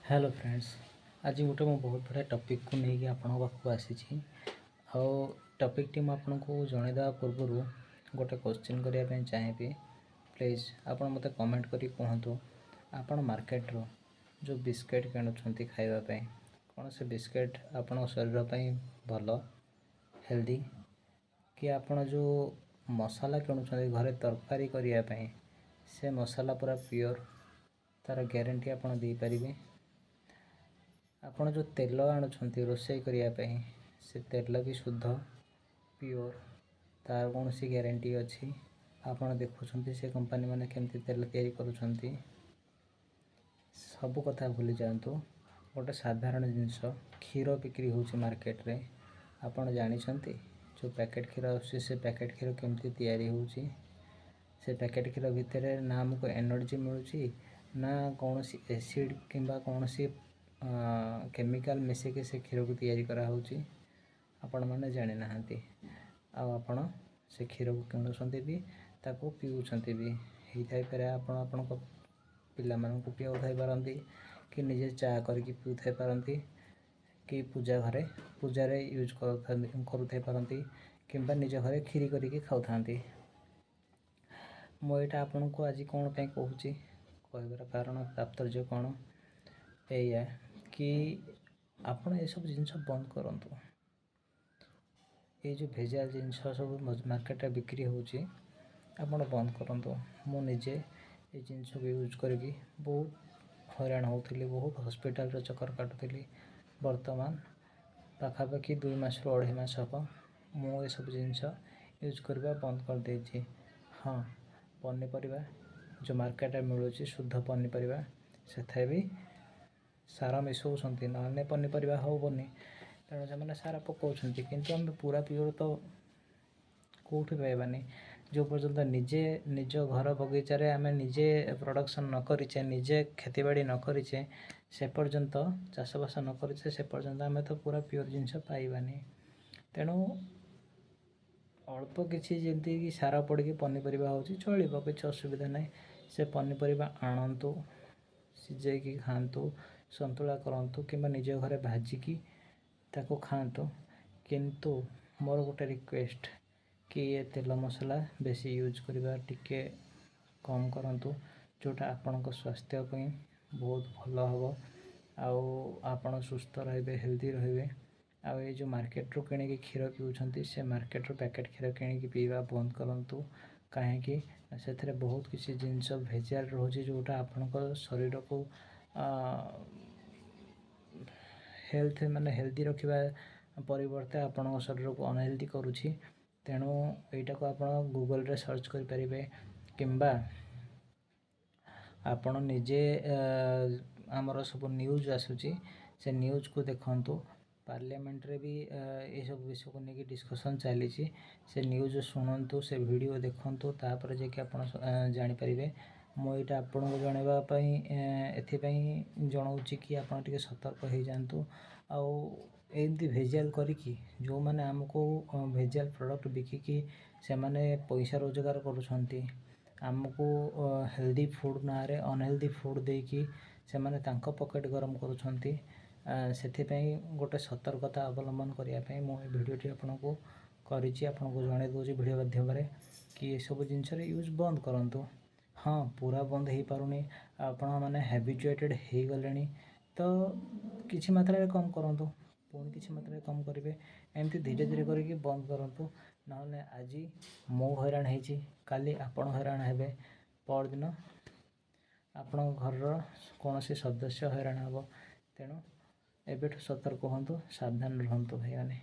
Hello friends, आज गोटे मो बहुत बड़ा टॉपिक को लेकिन आपण पाखक आसी टॉपिक टी आपको जनईदा पूर्व गोटे क्वेश्चन करने चाहिए। प्लीज़ आप मत कमेंट करी कहतु आपण मार्केट रो जो बिस्किट किणुंट खावाई कौन से बिस्किट आपण शरीर पर भल हेल्दी कि आपण जो मसाला किणुंट घरे तरकारी करने से मसाला पूरा प्योर तार ग्यारंटी आपण दे पारिबे। आपण जो तेल आणुंट रोषे करने से तेल भी शुद्ध प्योर तार कौन सी ग्यारंटी अच्छी। आपण देखुं से कंपनी मैंने केमती तेल तैयारी करुँच सबू कथा भूली जातु। गोटे साधारण जिनस क्षीर बिक्री हो मार्केट रे आपण जानते जो पैकेट क्षीर आसे से पैकेट क्षीर केमती तैयारी हो से पैकेट क्षीर भितर ना आमको एनर्जी मिलूँ ना कौन सी एसिड किंबा कौन सी केमिकल मिसेक से क्षीर को तैयारी करा होची आपण मैंने जानी ना आपण से क्षीर को किणुंट भी ताको पीऊँच भी होता पारे आपण पिला मानक पिऊ थाई पारती कि निजे चा करके पीऊ थाई पारती कि पूजा घरे पूजार यूज करुथाई पारती किंबा निज घरे खीरी करके खाऊ था। मुझे आपन को आज कौन पे कहूँ कहबार कारण तात्पर्य कौन या कि आपण ये सब जिनस बंद करंतु। ये जो भेजाल जिनस सब मार्केट बिक्री होची आपण बंद करंतु। मु निजे ये जिनस को यूज करके बहुत हैरान होती बहुत हॉस्पिटल रो चक्कर काटुली। वर्तमान पाखापाखि 2 मास रू 2.5 मास हम मु ये सब जिनस यूज करवा बंद कर देछि। हाँ, पनीपरिया जो मार्केट मिलूँ शुद्ध पनीपरिया से भी सार मिसौंट ना पनीपरिया हेनी तेणु से सार पकाउं किंतु आम पूरा प्योर तो कौटी पाइबानी। जो पर्यंत निजे निज घर बगीचार आम निजे प्रोडक्शन न करें निजे खेतीबाड़ी न करें से पर्यंत चाषबास न करें से पर्यंत आम तो पूरा प्योर जिनस पाइबानी। तेणु अल्प किसी जमती कि सार पड़ के पनीपरिया हो चलो किसी असुविधा ना से पनीपरिया आणतु सिझे खातु संतुला करंतु कि निज घरे भाजिकी ताको खातु। किंतु मोर गोटे रिक्वेस्ट कि ये तेल मसला बेसी यूज करवा टिके कम करंतु जोटा आपण स्वास्थ्य बहुत भल हम आपण सुस्थ रे हेल्दी रे। आउ ये जो मार्केट रू किणी क्षीर पीऊँ से मार्केट रू पैकेट क्षीर किणी पीवा बंद करंतु कहीं से बहुत किसी जिनस भेजाल रोचे जोटा आपण शरीर को हेल्थ माने हेल्दी रखा परिवर्ते आपण शरीर को अनहेल्दी करुँची। तेणु यहीटा को आप गूगल रे सर्च करें किंबा आपण निजे आमर सब न्यूज आसूची से न्यूज को देखंतु। पार्लियामेंट रे भी ये सब विषय को लेकिन डिस्कशन चली से न्यूज शुणु से वीडियो देखंतु तापर जेकि आप जानीपारे। मुझे आपको जनवाई एपाई जनाऊँ कि आप सतर्क हो जातु। आमती भेजाल करी जो मैंने आमको भेजाल प्रोडक्ट बिकिकी से माने पैसा रोजगार करुँच आमको हेल्दी फूड ना रे अनहेल्दी फूड देकी से माने तांको पॉकेट गरम करुँच। से गोटे सतर्कता अवलंबन करने मुझे भिडटी आपको करी आपको जन दूसरी भिड माध्यम कि ये सब जिनस यूज बंद करूँ। हाँ, पूरा बंद हो पारुनी आपण मैंने हैबिचुएटेड हो गले तो किसी मात्रा कम करूँ पुणी किसी मात्रा कम करेंगे एमती धीरे धीरे करके बंद करूँ। ना आज मो हैरान होती काली आपण हैरान हे परदिन आपण घर कौन सी सदस्य हैरान हे। तेणु एबेठु सतर्क हूँ सावधान रुहतु भाई।